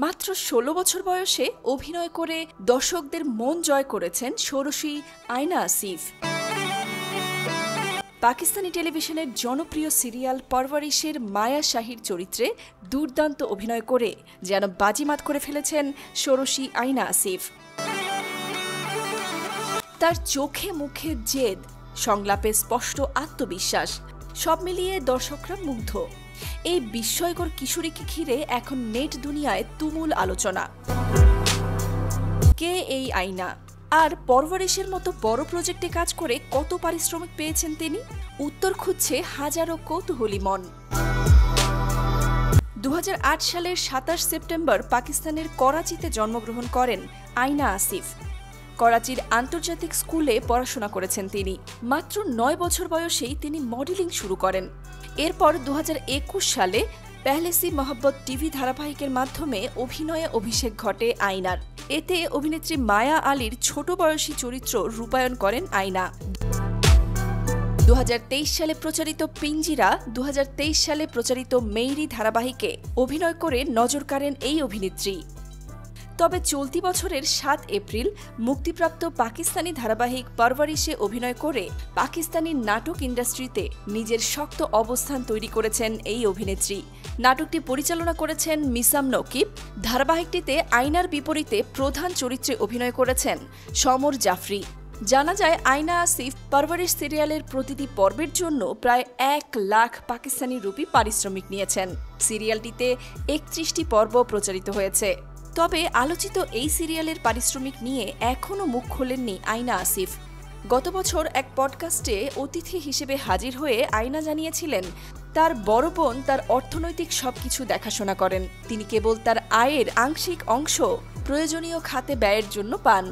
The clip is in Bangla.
মাত্র ১৬ বছর বয়সে অভিনয় করে দর্শকদের মন জয় করেছেন ষোড়শী আয়না আসিফ। পাকিস্তানি টেলিভিশনের জনপ্রিয় সিরিয়াল পরওয়ারিশের মায়া শাহীর চরিত্রে দুর্দান্ত অভিনয় করে যেন বাজিমাত করে ফেলেছেন ষোড়শী আয়না আসিফ। তার চোখে মুখে জেদ, সংলাপে স্পষ্ট আত্মবিশ্বাস, সব মিলিয়ে দর্শকরা মুগ্ধ। এই বিস্ময়কর কিশোরীকে ঘিরে এখন নেট দুনিয়ায় তুমুল আলোচনা। কে এই আয়না? আর পরওয়ারিশের মতো বড় প্রজেক্টে কাজ করে কত পারিশ্রমিক পেয়েছেন তিনি? উত্তর খুঁজছে হাজারো কৌতূহলী মন। ২০০৮ সালের ২৭ সেপ্টেম্বর পাকিস্তানের করাচিতে জন্মগ্রহণ করেন আয়না আসিফ। করাচির আন্তর্জাতিক স্কুলে পড়াশোনা করেছেন তিনি। মাত্র ৯ বছর বয়সেই তিনি মডেলিং শুরু করেন। এরপর ২০২১ সালে পেহলে সি মোহব্বত টিভি ধারাবাহিকের মাধ্যমে অভিনয়ে অভিষেক ঘটে আয়নার। এতে অভিনেত্রী মায়া আলীর ছোট বয়সী চরিত্র রূপায়ণ করেন আয়না। ২০২৩ সালে প্রচারিত পিঞ্জিরা, ২০২৩ সালে প্রচারিত মেইরি ধারাবাহিকে অভিনয় করে নজর কাড়েন এই অভিনেত্রী। তবে চলতি বছরের ৭ এপ্রিল মুক্তিপ্রাপ্ত পাকিস্তানি ধারাবাহিক পরওয়ারিশে অভিনয় করে পাকিস্তানি নাটক ইন্ডাস্ট্রিতে নিজের শক্ত অবস্থান তৈরি করেছেন এই অভিনেত্রী। নাটকটি পরিচালনা করেছেন মিসাম নকিব। ধারাবাহিকটিতে আয়নার বিপরীতে প্রধান চরিত্রে অভিনয় করেছেন সমর জাফরি। জানা যায়, আয়না আসিফ পরওয়ারিশ সিরিয়ালের প্রতিটি পর্বের জন্য প্রায় ১ লাখ পাকিস্তানি রুপি পারিশ্রমিক নিয়েছেন। সিরিয়ালটিতে ৩১টি পর্ব প্রচারিত হয়েছে। তবে আলোচিত এই সিরিয়ালের পারিশ্রমিক নিয়ে এখনও মুখ খোলেননি আয়না আসিফ। গত বছর এক পডকাস্টে অতিথি হিসেবে হাজির হয়ে আয়না জানিয়েছিলেন, তার বড় বোন তার অর্থনৈতিক সবকিছু দেখাশোনা করেন। তিনি কেবল তার আয়ের আংশিক অংশ প্রয়োজনীয় খাতে ব্যয়ের জন্য পান।